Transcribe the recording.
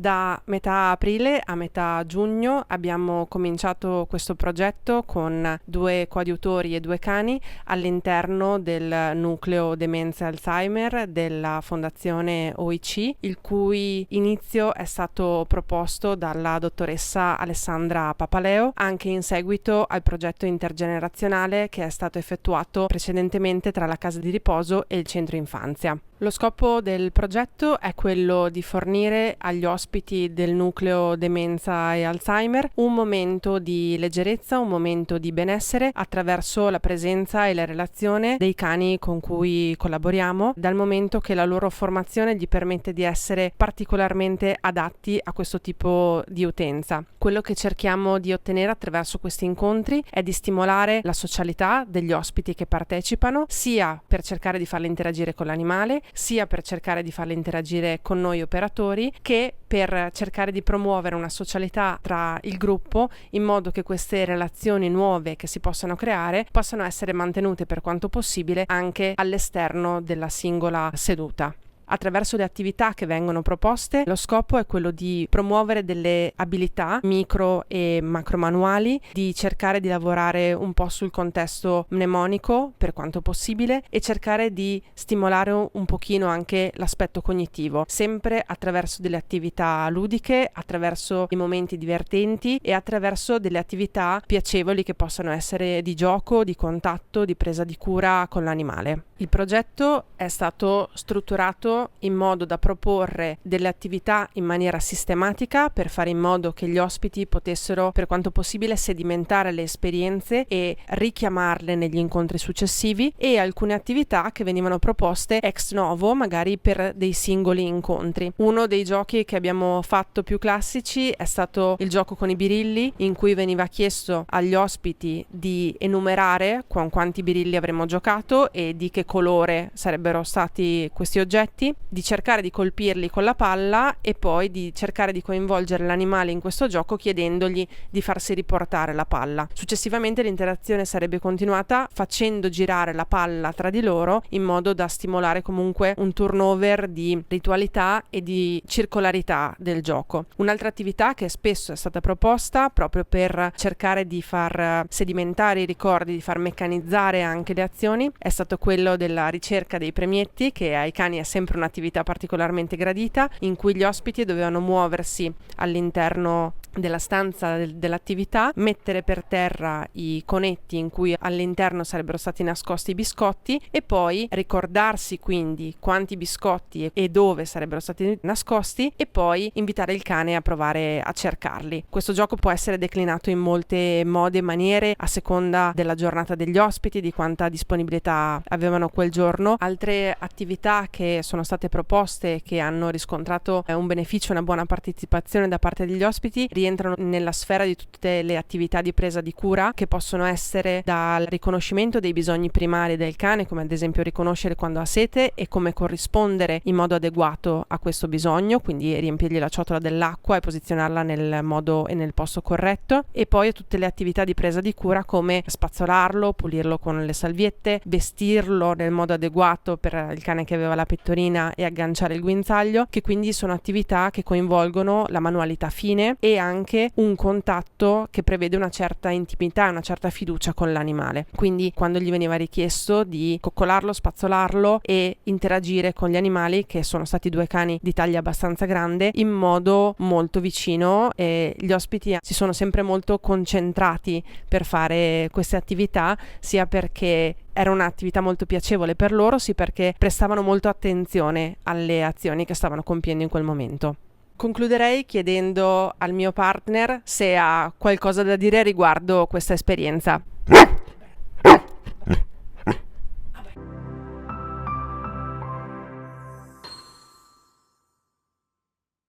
Da metà aprile a metà giugno abbiamo cominciato questo progetto con 2 coadiutori e 2 cani all'interno del nucleo Demenza e Alzheimer della Fondazione OIC, il cui inizio è stato proposto dalla dottoressa Alessandra Papaleo, anche in seguito al progetto intergenerazionale che è stato effettuato precedentemente tra la casa di riposo e il centro infanzia. Lo scopo del progetto è quello di fornire agli ospiti del nucleo Demenza e Alzheimer un momento di leggerezza, un momento di benessere attraverso la presenza e la relazione dei cani con cui collaboriamo, dal momento che la loro formazione gli permette di essere particolarmente adatti a questo tipo di utenza. Quello che cerchiamo di ottenere attraverso questi incontri è di stimolare la socialità degli ospiti che partecipano, sia per cercare di farli interagire con l'animale, sia per cercare di farli interagire con noi operatori, che per cercare di promuovere una socialità tra il gruppo in modo che queste relazioni nuove che si possano creare possano essere mantenute per quanto possibile anche all'esterno della singola seduta. Attraverso le attività che vengono proposte, lo scopo è quello di promuovere delle abilità micro e macro manuali, di cercare di lavorare un po' sul contesto mnemonico per quanto possibile e cercare di stimolare un pochino anche l'aspetto cognitivo, sempre attraverso delle attività ludiche, attraverso i momenti divertenti e attraverso delle attività piacevoli che possano essere di gioco, di contatto, di presa di cura con l'animale. Il progetto è stato strutturato in modo da proporre delle attività in maniera sistematica per fare in modo che gli ospiti potessero per quanto possibile sedimentare le esperienze e richiamarle negli incontri successivi, e alcune attività che venivano proposte ex novo magari per dei singoli incontri. Uno dei giochi che abbiamo fatto più classici è stato il gioco con i birilli, in cui veniva chiesto agli ospiti di enumerare con quanti birilli avremmo giocato e di che colore sarebbero stati questi oggetti, di cercare di colpirli con la palla e poi di cercare di coinvolgere l'animale in questo gioco chiedendogli di farsi riportare la palla. Successivamente l'interazione sarebbe continuata facendo girare la palla tra di loro in modo da stimolare comunque un turnover di ritualità e di circolarità del gioco. Un'altra attività che spesso è stata proposta proprio per cercare di far sedimentare i ricordi, di far meccanizzare anche le azioni, è stato quello della ricerca dei premietti, che ai cani è sempre un'attività particolarmente gradita, in cui gli ospiti dovevano muoversi all'interno della stanza dell'attività, mettere per terra i conetti in cui all'interno sarebbero stati nascosti i biscotti e poi ricordarsi quindi quanti biscotti e dove sarebbero stati nascosti e poi invitare il cane a provare a cercarli. Questo gioco può essere declinato in molte modi e maniere a seconda della giornata degli ospiti, di quanta disponibilità avevano quel giorno. Altre attività che sono state proposte e che hanno riscontrato un beneficio, una buona partecipazione da parte degli ospiti, rientrano nella sfera di tutte le attività di presa di cura, che possono essere dal riconoscimento dei bisogni primari del cane, come ad esempio riconoscere quando ha sete e come corrispondere in modo adeguato a questo bisogno, quindi riempirgli la ciotola dell'acqua e posizionarla nel modo e nel posto corretto, e poi tutte le attività di presa di cura come spazzolarlo, pulirlo con le salviette, vestirlo nel modo adeguato per il cane che aveva la pettorina e agganciare il guinzaglio, che quindi sono attività che coinvolgono la manualità fine e anche un contatto che prevede una certa intimità e una certa fiducia con l'animale. Quindi quando gli veniva richiesto di coccolarlo, spazzolarlo e interagire con gli animali, che sono stati 2 cani di taglia abbastanza grande, in modo molto vicino, e gli ospiti si sono sempre molto concentrati per fare queste attività, sia perché era un'attività molto piacevole per loro, sì perché prestavano molto attenzione alle azioni che stavano compiendo in quel momento. Concluderei chiedendo al mio partner se ha qualcosa da dire riguardo questa esperienza.